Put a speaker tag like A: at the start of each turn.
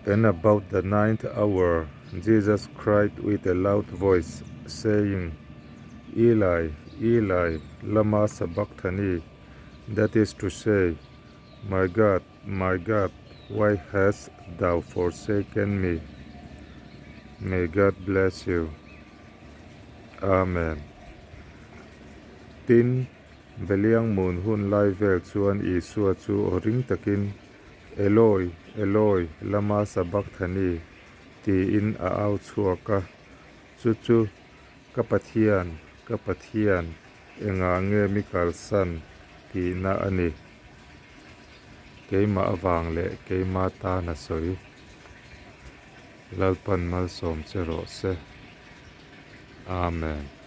A: And about the ninth hour, Jesus cried with a loud voice, saying, Eli, Eli, lama sabachthani, that is to say, my God, why hast thou forsaken me? May God bless you. Amen. Tin beliang mun hun lai vel chuan I suwa chu o ring takin Eloi, Eloi, lama sabachthani ti in a au chuaka chu chu ka pathian enga nge mi kal san ti na ani keima awang le keima ta na soi lalpan malsawm chero se. Amen.